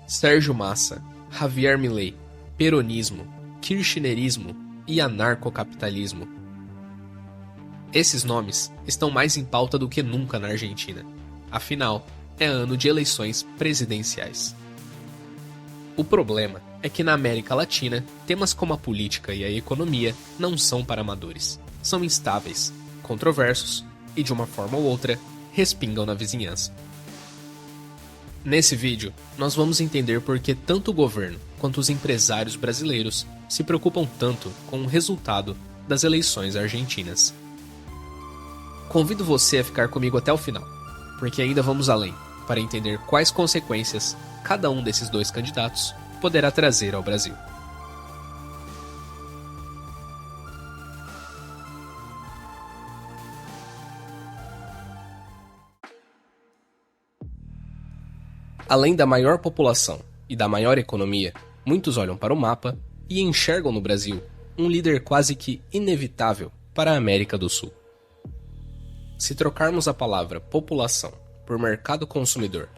Sérgio Massa, Javier Milei, peronismo, kirchnerismo e anarcocapitalismo. Esses nomes estão mais em pauta do que nunca na Argentina. Afinal, é ano de eleições presidenciais. O problema é que na América Latina, temas como a política e a economia não são para amadores. São instáveis, controversos e, de uma forma ou outra, respingam na vizinhança. Nesse vídeo, nós vamos entender por que tanto o governo quanto os empresários brasileiros se preocupam tanto com o resultado das eleições argentinas. Convido você a ficar comigo até o final, porque ainda vamos além, para entender quais consequências cada um desses dois candidatos poderá trazer ao Brasil. Além da maior população e da maior economia, muitos olham para o mapa e enxergam no Brasil um líder quase que inevitável para a América do Sul. Se trocarmos a palavra população por mercado consumidor,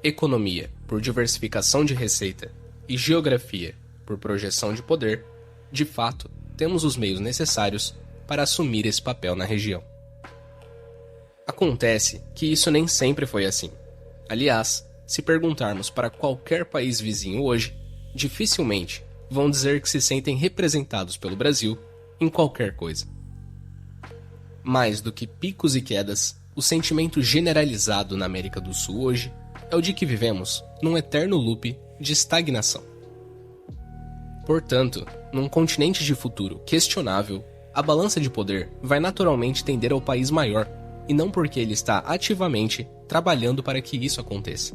economia por diversificação de receita e geografia por projeção de poder, de fato, temos os meios necessários para assumir esse papel na região. Acontece que isso nem sempre foi assim. Aliás, se perguntarmos para qualquer país vizinho hoje, dificilmente vão dizer que se sentem representados pelo Brasil em qualquer coisa. Mais do que picos e quedas, o sentimento generalizado na América do Sul hoje é o de que vivemos num eterno loop de estagnação. Portanto, num continente de futuro questionável, a balança de poder vai naturalmente tender ao país maior, e não porque ele está ativamente trabalhando para que isso aconteça.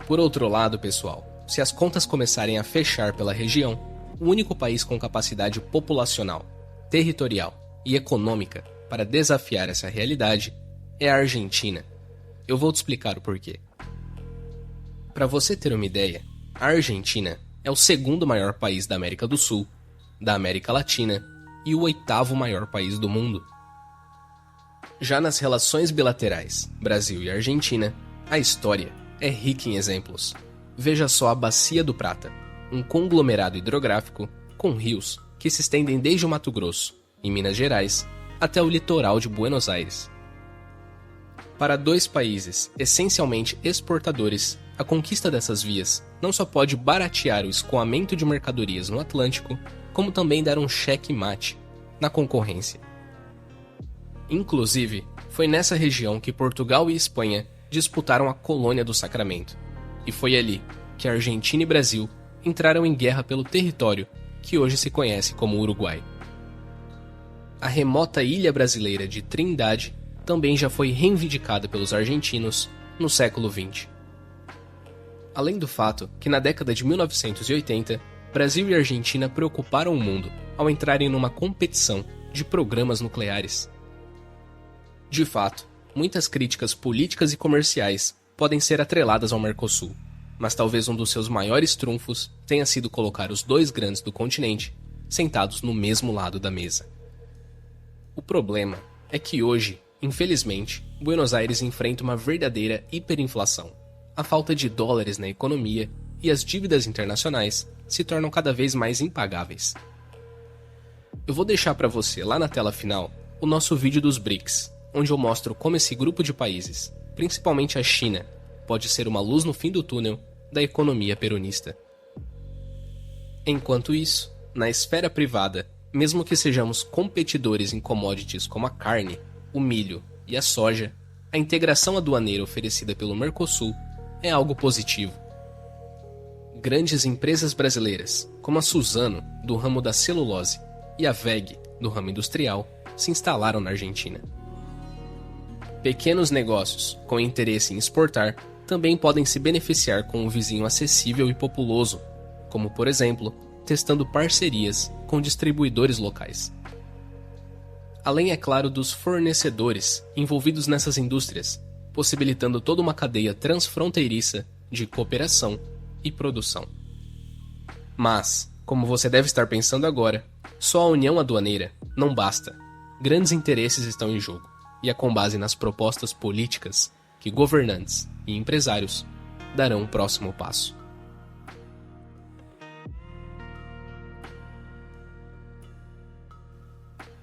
Por outro lado, pessoal, se as contas começarem a fechar pela região, o único país com capacidade populacional, territorial e econômica para desafiar essa realidade é a Argentina. Eu vou te explicar o porquê. Para você ter uma ideia, a Argentina é o segundo maior país da América do Sul, da América Latina e o oitavo maior país do mundo. Já nas relações bilaterais Brasil e Argentina, a história é rica em exemplos. Veja só a Bacia do Prata, um conglomerado hidrográfico com rios que se estendem desde o Mato Grosso, em Minas Gerais, até o litoral de Buenos Aires. Para dois países essencialmente exportadores, a conquista dessas vias não só pode baratear o escoamento de mercadorias no Atlântico, como também dar um cheque-mate na concorrência. Inclusive, foi nessa região que Portugal e Espanha disputaram a colônia do Sacramento, e foi ali que a Argentina e Brasil entraram em guerra pelo território que hoje se conhece como Uruguai. A remota ilha brasileira de Trindade também já foi reivindicada pelos argentinos no século XX. Além do fato que na década de 1980, Brasil e Argentina preocuparam o mundo ao entrarem numa competição de programas nucleares. De fato, muitas críticas políticas e comerciais podem ser atreladas ao Mercosul, mas talvez um dos seus maiores trunfos tenha sido colocar os dois grandes do continente sentados no mesmo lado da mesa. O problema é que hoje, infelizmente, Buenos Aires enfrenta uma verdadeira hiperinflação. A falta de dólares na economia e as dívidas internacionais se tornam cada vez mais impagáveis. Eu vou deixar para você lá na tela final o nosso vídeo dos BRICS, onde eu mostro como esse grupo de países, principalmente a China, pode ser uma luz no fim do túnel da economia peronista. Enquanto isso, na esfera privada, mesmo que sejamos competidores em commodities como a carne, o milho e a soja, a integração aduaneira oferecida pelo Mercosul é algo positivo. Grandes empresas brasileiras, como a Suzano, do ramo da celulose, e a WEG, do ramo industrial, se instalaram na Argentina. Pequenos negócios, com interesse em exportar, também podem se beneficiar com um vizinho acessível e populoso, como, por exemplo, testando parcerias com distribuidores locais. Além, é claro, dos fornecedores envolvidos nessas indústrias, possibilitando toda uma cadeia transfronteiriça de cooperação e produção. Mas, como você deve estar pensando agora, só a união aduaneira não basta. Grandes interesses estão em jogo, e é com base nas propostas políticas que governantes e empresários darão o próximo passo.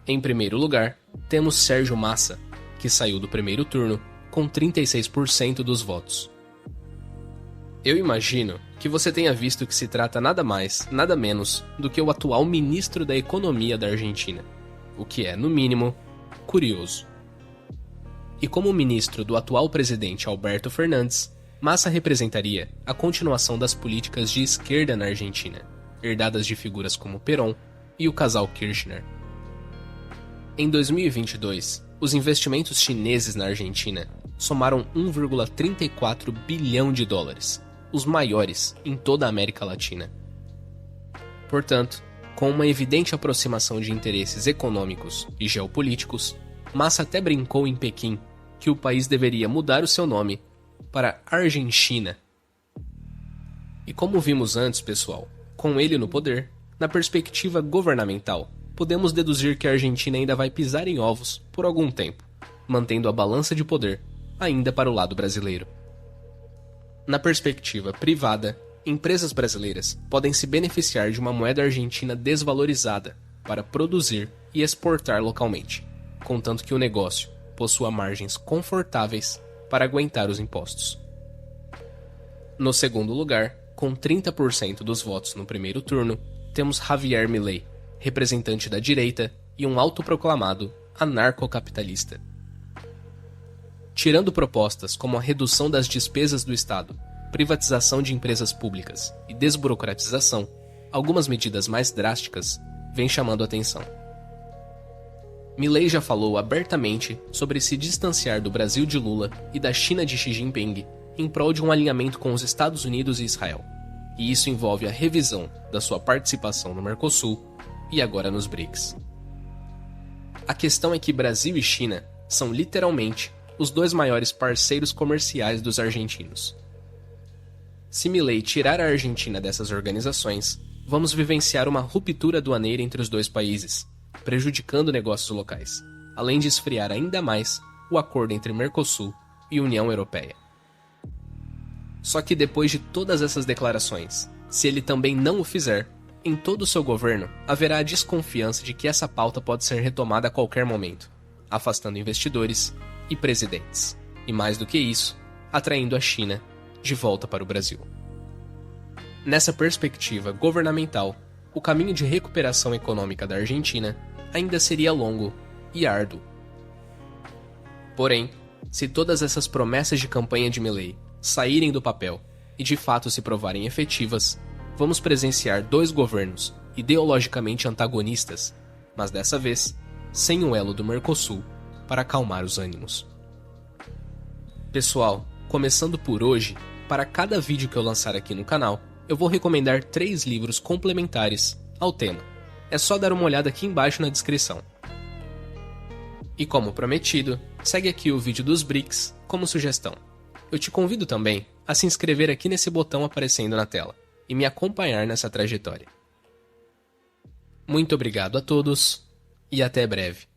Em primeiro lugar, temos Sérgio Massa, que saiu do primeiro turno com 36% dos votos. Eu imagino que você tenha visto que se trata nada mais, nada menos do que o atual ministro da Economia da Argentina, o que é, no mínimo, curioso. E como ministro do atual presidente Alberto Fernandes, Massa representaria a continuação das políticas de esquerda na Argentina, herdadas de figuras como Perón e o casal Kirchner. Em 2022, os investimentos chineses na Argentina somaram 1,34 bilhão de dólares, os maiores em toda a América Latina. Portanto, com uma evidente aproximação de interesses econômicos e geopolíticos, Massa até brincou em Pequim que o país deveria mudar o seu nome para Argentina. E como vimos antes, pessoal, com ele no poder, na perspectiva governamental, podemos deduzir que a Argentina ainda vai pisar em ovos por algum tempo, mantendo a balança de poder ainda para o lado brasileiro. Na perspectiva privada, empresas brasileiras podem se beneficiar de uma moeda argentina desvalorizada para produzir e exportar localmente, contanto que o negócio possua margens confortáveis para aguentar os impostos. No segundo lugar, com 30% dos votos no primeiro turno, temos Javier Milei, representante da direita e um autoproclamado anarcocapitalista. Tirando propostas como a redução das despesas do Estado, privatização de empresas públicas e desburocratização, algumas medidas mais drásticas vêm chamando a atenção. Milei já falou abertamente sobre se distanciar do Brasil de Lula e da China de Xi Jinping em prol de um alinhamento com os Estados Unidos e Israel, e isso envolve a revisão da sua participação no Mercosul e agora nos BRICS. A questão é que Brasil e China são literalmente os dois maiores parceiros comerciais dos argentinos. Se Milei tirar a Argentina dessas organizações, vamos vivenciar uma ruptura aduaneira entre os dois países, prejudicando negócios locais, além de esfriar ainda mais o acordo entre Mercosul e União Europeia. Só que depois de todas essas declarações, se ele também não o fizer, em todo o seu governo haverá a desconfiança de que essa pauta pode ser retomada a qualquer momento, afastando investidores e presidentes, e mais do que isso, atraindo a China de volta para o Brasil. Nessa perspectiva governamental, o caminho de recuperação econômica da Argentina ainda seria longo e árduo. Porém, se todas essas promessas de campanha de Milei saírem do papel e de fato se provarem efetivas, vamos presenciar dois governos ideologicamente antagonistas, mas dessa vez sem o elo do Mercosul para acalmar os ânimos. Pessoal, começando por hoje, para cada vídeo que eu lançar aqui no canal, eu vou recomendar 3 livros complementares ao tema. É só dar uma olhada aqui embaixo na descrição. E como prometido, segue aqui o vídeo dos BRICS como sugestão. Eu te convido também a se inscrever aqui nesse botão aparecendo na tela e me acompanhar nessa trajetória. Muito obrigado a todos e até breve.